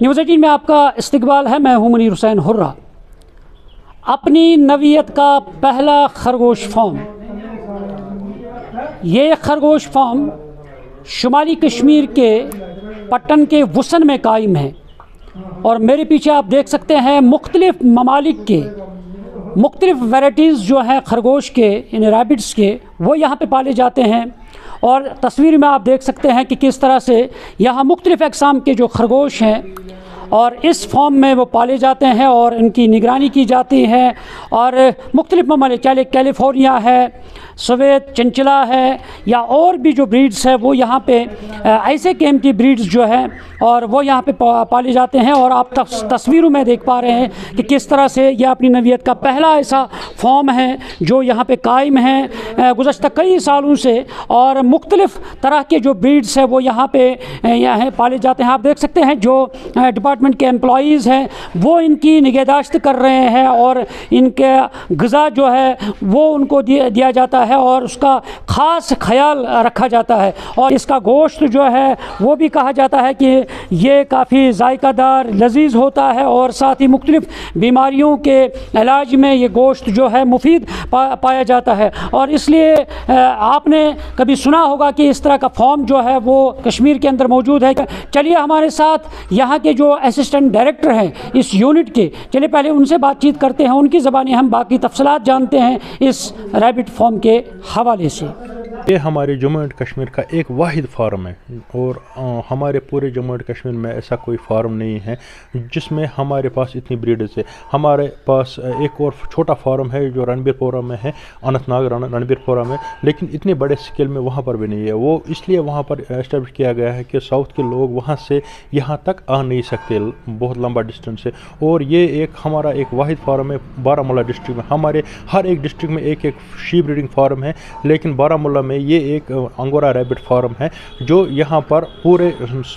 News 18 में आपका इस्तकबाल है। मैं हूं मुनीर हुसैन हुर्रा। अपनी नवीयत का पहला खरगोश फार्म, ये खरगोश फार्म शुमाली कश्मीर के पट्टन के वसन में कायम है और मेरे पीछे आप देख सकते हैं मुख्तलिफ़ ममालिक के मुख्तलिफ़ वैराइटीज़ जो हैं खरगोश के, इन रैबिट्स के, वो यहाँ पे पाले जाते हैं। और तस्वीर में आप देख सकते हैं कि किस तरह से यहाँ मुख्तलिफ़ अक़साम के जो खरगोश हैं और इस फार्म में वो पाले जाते हैं और इनकी निगरानी की जाती है। और मुख्तलिफ़ ममालिक, चाहे कैलिफोर्निया है, सवेद चंचला है या और भी जो ब्रीड्स है वो यहाँ पे ऐसे कीमती ब्रीड्स जो हैं और वो यहाँ पे पाले जाते हैं। और आप तस्वीरों में देख पा रहे हैं कि किस तरह से यह अपनी नवीयत का पहला ऐसा फार्म है जो यहाँ पे कायम है गुज़श्ता कई सालों से। और मुख्तलिफ़ तरह के जो ब्रीड्स है वो यहाँ पे पाले जाते हैं। आप देख सकते हैं जो डिपार्टमेंट के एम्प्लॉइज़ हैं वो इनकी निगहदाश्त कर रहे हैं और इनके ग़िज़ा जो है वो उनको दिया जाता है और उसका ख़ास ख्याल रखा जाता है। और इसका गोश्त जो है वो भी कहा जाता है कि ये काफ़ी ज़ायकादार लजीज़ होता है और साथ ही मुख्तलिफ़ बीमारियों के इलाज में ये गोश्त जो है मुफीद पाया जाता है। और इसलिए आपने कभी सुना होगा कि इस तरह का फॉर्म जो है वो कश्मीर के अंदर मौजूद है। चलिए हमारे साथ यहाँ के जो असिस्टेंट डायरेक्टर हैं इस यूनिट के, चलिए पहले उनसे बातचीत करते हैं, उनकी ज़बानी हम बाकी तफसीलात जानते हैं इस रैबिट फॉर्म के हवाले से। ये हमारे जम्मू एंड कश्मीर का एक वाहिद फार्म है और हमारे पूरे जम्मू एंड कश्मीर में ऐसा कोई फार्म नहीं है जिसमें हमारे पास इतनी ब्रीडर्स है। हमारे पास एक और छोटा फार्म है जो रणबीरपोरा में है, अनंतनाग रणबीरपोरा में, लेकिन इतने बड़े स्केल में वहाँ पर भी नहीं है। वो इसलिए वहाँ पर एस्टेब्लिश किया गया है कि साउथ के लोग वहाँ से यहाँ तक आ नहीं सकते, बहुत लंबा डिस्टेंस है। और ये एक हमारा एक वाहिद फार्म है बारामूला डिस्ट्रिक्ट में। हमारे हर एक डिस्ट्रिक्ट में एक एक शीप ब्रीडिंग फार्म है, लेकिन बारामूला में ये एक अंगोरा रैबिट फार्म है जो यहाँ पर पूरे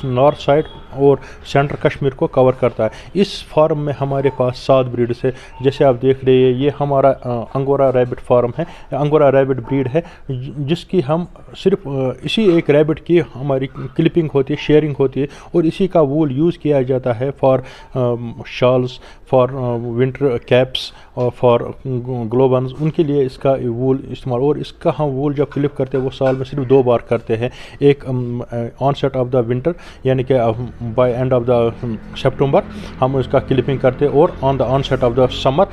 नॉर्थ साइड और सेंट्रल कश्मीर को कवर करता है। इस फार्म में हमारे पास 7 ब्रीड्स है। जैसे आप देख रहे हैं ये हमारा अंगोरा रैबिट फार्म है, अंगोरा रैबिट ब्रीड है जिसकी हम सिर्फ इसी एक रैबिट की हमारी क्लिपिंग होती है, शेयरिंग होती है और इसी का वूल यूज़ किया जाता है for shawls, for winter caps और फॉर ग्लोबन्स, उनके लिए इसका वूल इस्तेमाल। और इसका हम वूल जब क्लिप करते हैं वो साल में सिर्फ 2 बार करते हैं, एक ऑनसेट ऑफ द विंटर यानी कि बाय एंड ऑफ द सितंबर हम इसका क्लिपिंग करते हैं और on the onset of the summer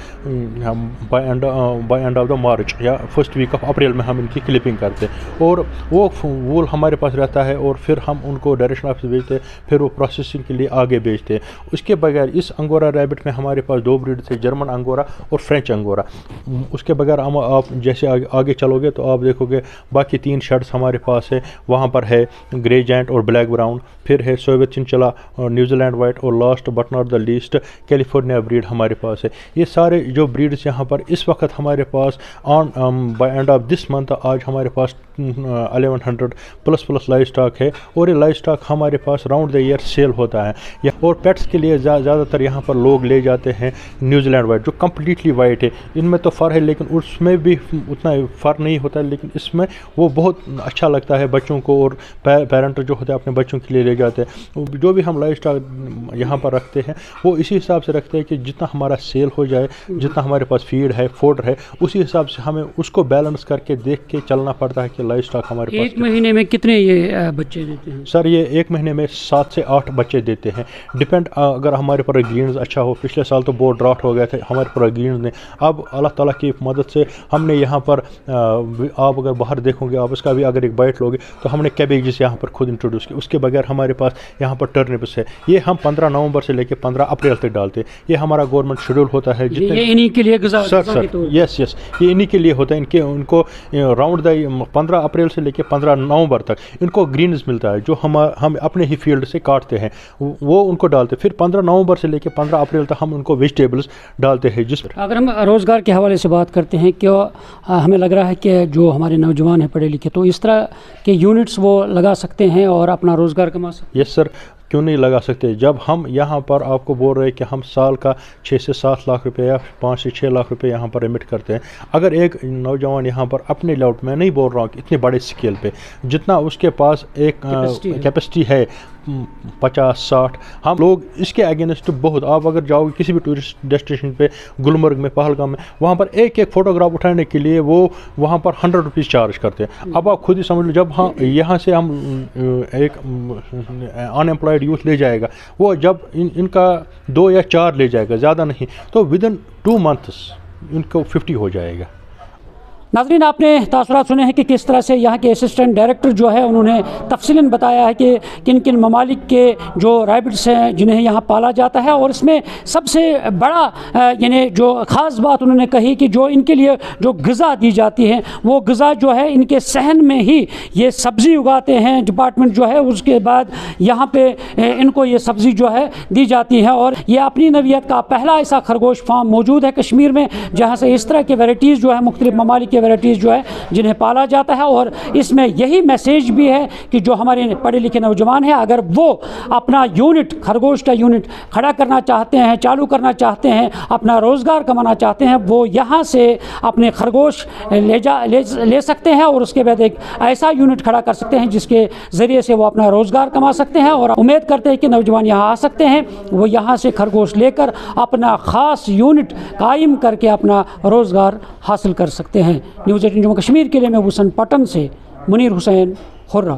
by end of the March या फर्स्ट वीक ऑफ अप्रैल में हम इनकी क्लिपिंग करते हैं। और वो वूल हमारे पास रहता है और फिर हम उनको डायरेक्शन ऑफिस भेजते हैं, फिर वो प्रोसेसिंग के लिए आगे भेजते हैं। उसके बगैर इस अंगोरा रैबिट में हमारे पास 2 ब्रीड थे, जर्मन अंगोरा और फ्रेंच अंगोरा। उसके बगैर हम आप जैसे आगे चलोगे तो आप देखोगे बाकी 3 शर्ट्स हमारे पास है। वहाँ पर है ग्रे जायंट और ब्लैक ब्राउन, फिर है सोवियत चिंचला और न्यूजीलैंड वाइट और last but not the least California breed हमारे पास है। ये सारे जो ब्रीड्स यहाँ पर इस वक्त हमारे पास on by end of this month आज हमारे पास 1100 प्लस लाइव स्टॉक है और ये लाइव स्टॉक हमारे पास राउंड द ईयर सेल होता है। और पेट्स के लिए ज़्यादातर यहाँ पर लोग ले जाते हैं न्यूजीलैंड वाइट जो कम्प्लीटली वाइट है। इनमें तो फ़र है लेकिन उसमें भी उतना फ़र नहीं होता है, लेकिन इसमें वो बहुत अच्छा लगता है बच्चों को और पेरेंट जो होते हैं अपने बच्चों के लिए ले जाते हैं। जो भी हम लाइव स्टॉक यहाँ पर रखते हैं वो इसी हिसाब से रखते हैं कि जितना हमारा सेल हो जाए, जितना हमारे पास फीड है, फोडर है, उसी हिसाब से हमें उसको बैलेंस करके देख के चलना पड़ता है कि लाइव स्टॉक हमारे पास। एक महीने में कितने ये बच्चे देते हैं? सर ये एक महीने में 7 से 8 बच्चे देते हैं, डिपेंड अगर हमारे पर ग्रीन्स अच्छा हो। पिछले साल तो बहुत ड्राफ्ट हो गए थे हमारे पर ग्रीन्स ने, अब अल्लाह ताला की मदद से हमने यहाँ पर आप अगर बाहर देखोगे आप इसका भी अगर एक बाइट लोगे तो हमने कैबेजेस यहाँ पर खुद इंट्रोड्यूस किए। उसके बगैर हमारे पास यहाँ पर टर्निप्स है, ये हम 15 नवंबर से लेकर 15 अप्रैल तक डालते हैं। ये हमारा गवर्नमेंट शेड्यूल होता है जितने ये इन्हीं के लिए सर यस ये इन्हीं के लिए होता है। इनके उनको राउंड द 15 अप्रैल से लेकर 15 नवंबर तक इनको ग्रीन्स मिलता है जो हम अपने ही फील्ड से काटते हैं, वो उनको डालते हैं। फिर 15 नवंबर से लेकर 15 अप्रैल तक हम उनको वेजिटेबल्स डालते हैं। जिस अगर हम रोज़गार के हवाले से बात करते हैं कि हमें लग रहा है कि जो हमारे नौजवान हैं पढ़े लिखे तो इस तरह के यूनिट्स वो लगा सकते हैं और अपना रोज़गार कमा सकते हैं। यस सर, क्यों नहीं लगा सकते। जब हम यहाँ पर आपको बोल रहे हैं कि हम साल का 6 से 7 लाख रुपए या 5 से 6 लाख रुपए यहाँ पर एमिट करते हैं, अगर एक नौजवान यहाँ पर अपने लेआउट में, नहीं बोल रहा हूँ कि इतने बड़े स्केल पे, जितना उसके पास एक कैपेसिटी है 50-60 ہم لوگ اس کے اگینسٹ بہت. آپ اگر جاؤ کسی بھی ٹورسٹ ڈیسٹینیشن پہ گلمرگ میں پہلگام میں وہاں پر ایک فوٹوگراف اٹھانے کے لیے وہ وہاں پر 100 روپیز چارج کرتے ہیں. اب آپ خود ہی سمجھ لو جب یہاں سے ہم ایک ان امپلائڈ یوتھ لے جائے گا وہ جب ان کا 2 یا 4 لے جائے گا زیادہ نہیں تو ودن 2 months ان کو 50 ہو جائے گا. ناظرین آپ نے تاثرات سنے ہیں کہ کس طرح سے یہاں کے اسسٹنٹ ڈائریکٹر جو ہے انہوں نے تفصیلاً بتایا ہے کہ کن کن ممالک کے جو ریبٹس ہیں جنہیں یہاں پالا جاتا ہے. اور اس میں سب سے بڑا یعنی جو خاص بات انہوں نے کہی کہ جو ان کے لیے جو غذا دی جاتی ہے وہ غذا جو ہے ان کے صحن میں ہی یہ سبزی اگاتے ہیں ڈپارٹمنٹ جو ہے. اس کے بعد یہاں پہ ان کو یہ سبزی جو ہے دی جاتی ہے. اور یہ اپنی نوعیت کا پہلا ایسا خرگوش فارم موجود ہے کشمیر میں جہاں سے اس طرح کے ویرائٹیز جو ہے مختلف ممالک کے ویرائٹیز جو ہے جنہیں پالا جاتا ہے. اور اس میں یہی میسیج بھی ہے کہ جو ہمارے پڑھے لکھے نوجوان ہیں اگر وہ اپنا یونٹ خرگوش کا یونٹ کھڑا کرنا چاہتے ہیں چالو کرنا چاہتے ہیں اپنا روزگار کمانا چاہتے ہیں وہ یہاں سے اپنے خرگوش لے سکتے ہیں اور اس کے بعد ایک ایسا یونٹ کھڑا کر سکتے ہیں جس کے ذریعے سے وہ اپنا روزگار کما سکتے ہیں. اور امید کرتے ہیں کہ نوجوان یہاں آ سکتے ہیں وہ یہاں سے خرگوش لے کر اپنا خاص یونٹ قائم کر کے اپنا روزگار حاصل کر سکتے ہیں. نیوز 18 جموں کشمیر کے لیے میں حسن پٹن سے منیر حسین خرہ.